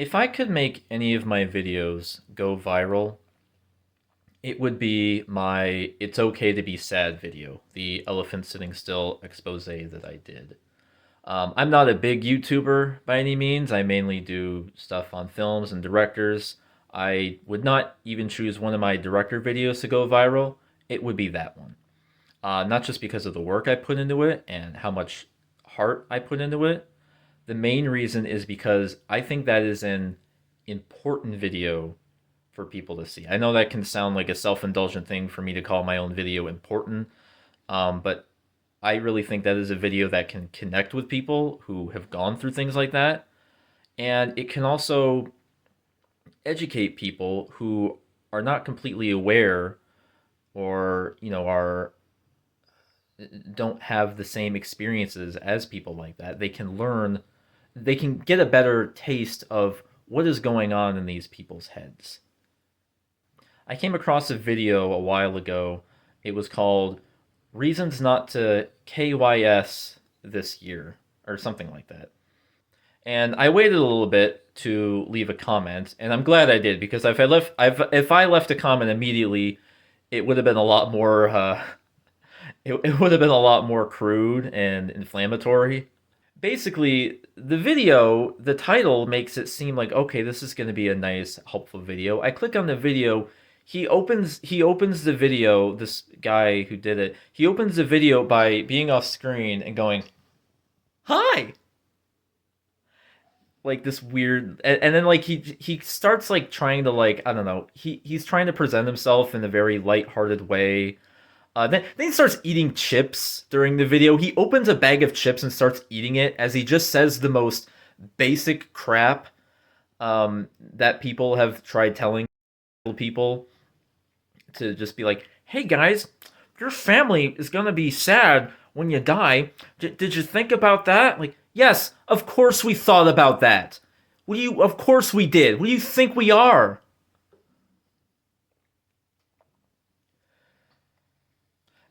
If I could make any of my videos go viral, it would be my It's Okay to Be Sad video, the elephant sitting still expose that I did. I'm not a big YouTuber by any means. I mainly do stuff on films and directors. I would not even choose one of my director videos to go viral. It would be that one. Not just because of the work I put into it and how much heart I put into it. The main reason is because I think that is an important video for people to see. I know that can sound like a self-indulgent thing for me to call my own video important, but I really think that is a video that can connect with people who have gone through things like that, and it can also educate people who are not completely aware or are don't have the same experiences as people like that. They can learn, they can get a better taste of what is going on in these people's heads. I came across a video a while ago. It was called Reasons Not to KYS This Year, or something like that. And I waited a little bit to leave a comment, and I'm glad I did because if I left a comment immediately, it would have been a lot more it would have been a lot more crude and inflammatory. Basically, the title makes it seem like, okay, this is going to be a nice, helpful video. I click on the video. He opens the video. This guy who did it, he opens the video by being off screen and going, "Hi," like this weird, and then like he starts like trying to like I don't know. He's trying to present himself in a very light-hearted way. Then he starts eating chips during the video. He opens a bag of chips and starts eating it as he just says the most basic crap that people have tried telling people to just be like, "Hey guys, your family is gonna be sad when you die. Did you think about that?" Like, yes, of course we thought about that. What do you? Of course we did. What do you think we are?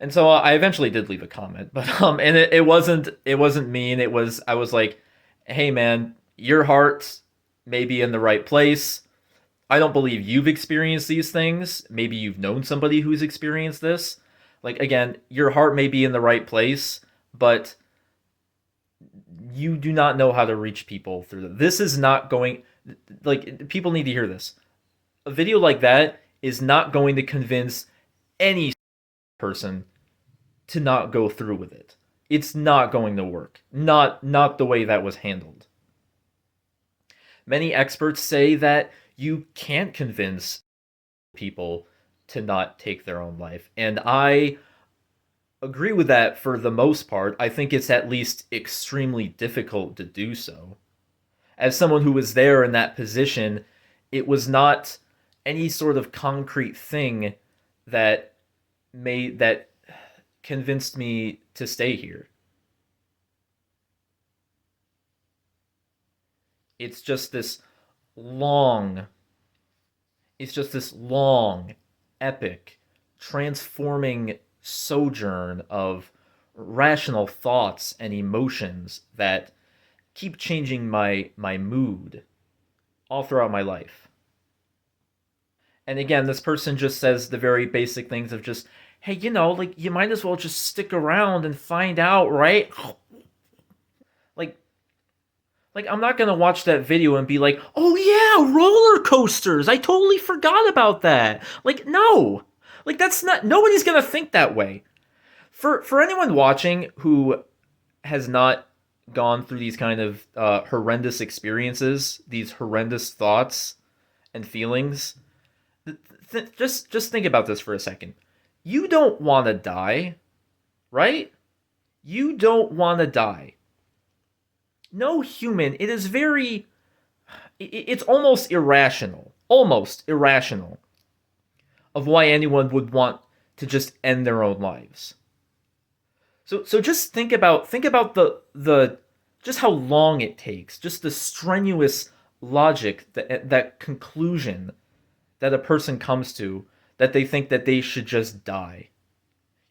And so I eventually did leave a comment, but and it wasn't mean. I was like, hey man, your heart may be in the right place. I don't believe you've experienced these things. Maybe you've known somebody who's experienced this. Like again, your heart may be in the right place, but you do not know how to reach people through this. This is not going like people need to hear this. A video like that is not going to convince any person to not go through with it. It's not going to work. Not the way that was handled. Many experts say that you can't convince people to not take their own life, and I agree with that for the most part. I think it's at least extremely difficult to do so. As someone who was there in that position, it was not any sort of concrete thing that that convinced me to stay here. It's just this long, it's just this long, epic, transforming sojourn of rational thoughts and emotions that keep changing my mood all throughout my life. And again, this person just says the very basic things of just, hey, like you might as well just stick around and find out, right? Like I'm not gonna watch that video and be like, oh yeah, roller coasters. I totally forgot about that. Like, no. Like that's not nobody's gonna think that way. For anyone watching who has not gone through these kind of horrendous experiences, these horrendous thoughts and feelings, just think about this for a second. You don't want to die, right? You don't want to die. No human. It is very. It's almost irrational, of why anyone would want to just end their own lives. So just think about the just how long it takes, just the strenuous logic that conclusion that a person comes to that they think that they should just die.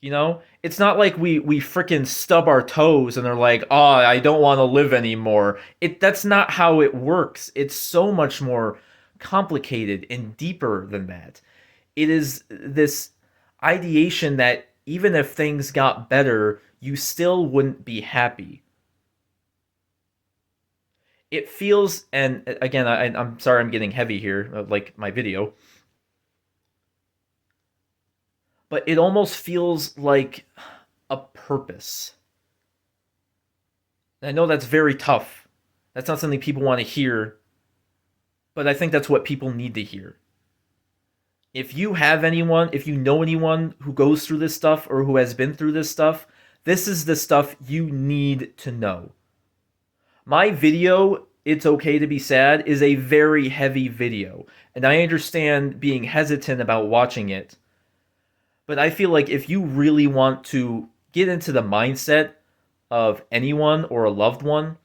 You know, it's not like we freaking stub our toes and they're like, "Oh, I don't want to live anymore." That's not how it works. It's so much more complicated and deeper than that. It is this ideation that even if things got better, you still wouldn't be happy. It feels, and again, I'm sorry I'm getting heavy here, like my video, but it almost feels like a purpose. I know that's very tough. That's not something people want to hear, but I think that's what people need to hear. If you have anyone, if you know anyone who goes through this stuff or who has been through this stuff, this is the stuff you need to know. My video, It's Okay to Be Sad, is a very heavy video, and I understand being hesitant about watching it, but I feel like if you really want to get into the mindset of anyone or a loved one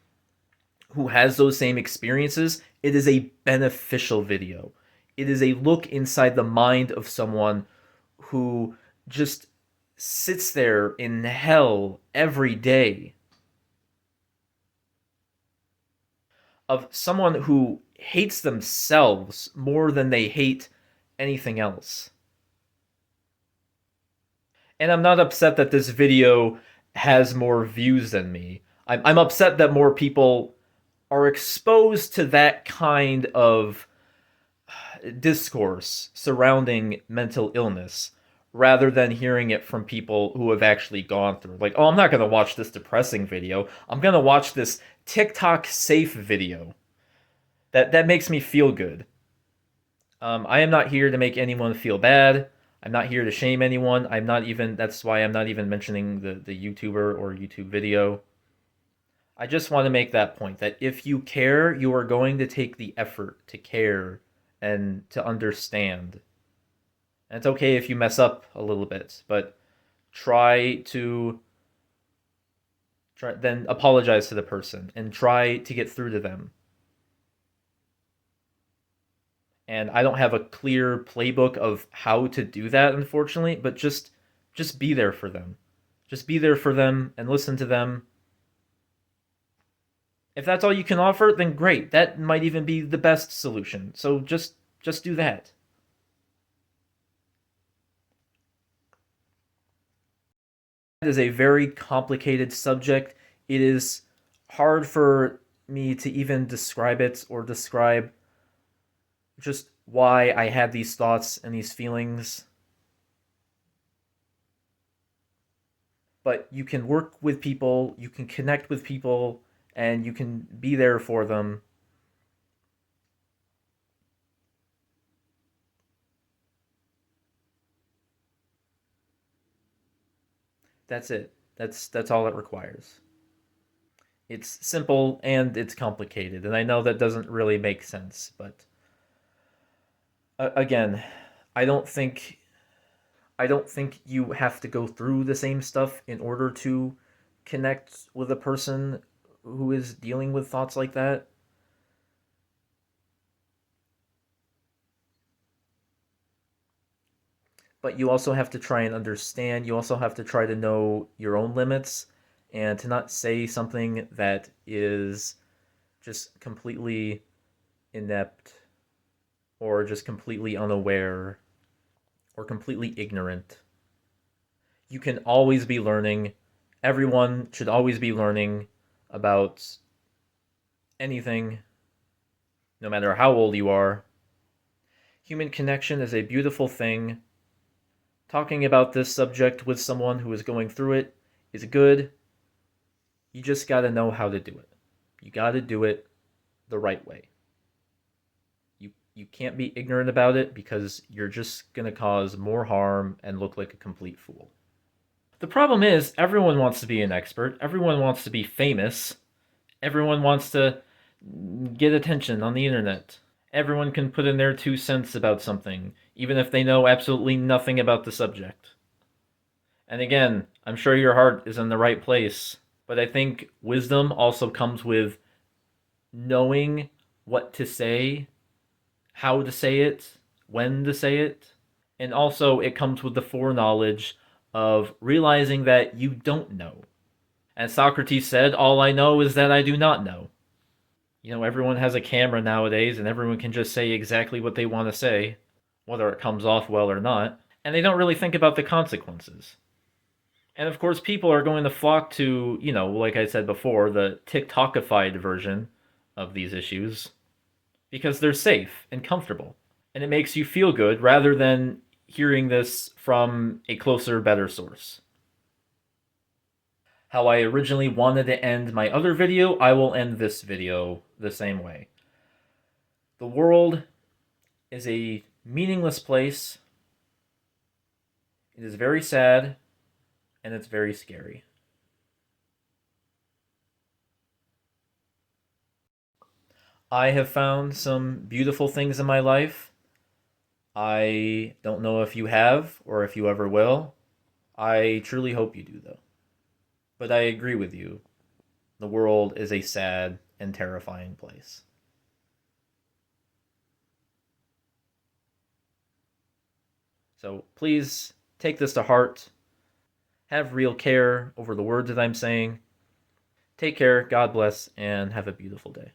who has those same experiences, it is a beneficial video. It is a look inside the mind of someone who just sits there in hell every day, of someone who hates themselves more than they hate anything else. And I'm not upset that this video has more views than me. I'm upset that more people are exposed to that kind of discourse surrounding mental illness rather than hearing it from people who have actually gone through. Like, oh, I'm not going to watch this depressing video. I'm going to watch this TikTok safe video. That makes me feel good. I am not here to make anyone feel bad. I'm not here to shame anyone. I'm not even. That's why I'm not even mentioning the YouTuber or YouTube video. I just want to make that point that if you care, you are going to take the effort to care and to understand. And it's okay if you mess up a little bit, but try to then apologize to the person and try to get through to them. And I don't have a clear playbook of how to do that, unfortunately, but just be there for them. Just be there for them and listen to them. If that's all you can offer, then great. That might even be the best solution. So just do that. It is a very complicated subject. It is hard for me to even describe it or describe just why I had these thoughts and these feelings. But you can work with people, you can connect with people, and you can be there for them. That's it. That's all it requires. It's simple and it's complicated, and I know that doesn't really make sense, but again, I don't think I don't think you have to go through the same stuff in order to connect with a person who is dealing with thoughts like that. But you also have to try and understand. You also have to try to know your own limits and to not say something that is just completely inept or just completely unaware or completely ignorant. You can always be learning. Everyone should always be learning about anything, no matter how old you are. Human connection is a beautiful thing. Talking about this subject with someone who is going through it is good. You just got to know how to do it. You got to do it the right way. You can't be ignorant about it because you're just going to cause more harm and look like a complete fool. The problem is, everyone wants to be an expert. Everyone wants to be famous. Everyone wants to get attention on the internet. Everyone can put in their 2 cents about something, even if they know absolutely nothing about the subject. And again, I'm sure your heart is in the right place, but I think wisdom also comes with knowing what to say, how to say it, when to say it, and also it comes with the foreknowledge of realizing that you don't know. As Socrates said, all I know is that I do not know. Everyone has a camera nowadays and everyone can just say exactly what they want to say, whether it comes off well or not, and they don't really think about the consequences. And of course, people are going to flock to, like I said before, the TikTokified version of these issues because they're safe and comfortable. And it makes you feel good rather than hearing this from a closer, better source. How I originally wanted to end my other video, I will end this video the same way. The world is a meaningless place. It is very sad, and it's very scary. I have found some beautiful things in my life. I don't know if you have or if you ever will. I truly hope you do, though. But I agree with you. The world is a sad and terrifying place. So please take this to heart. Have real care over the words that I'm saying. Take care, God bless, and have a beautiful day.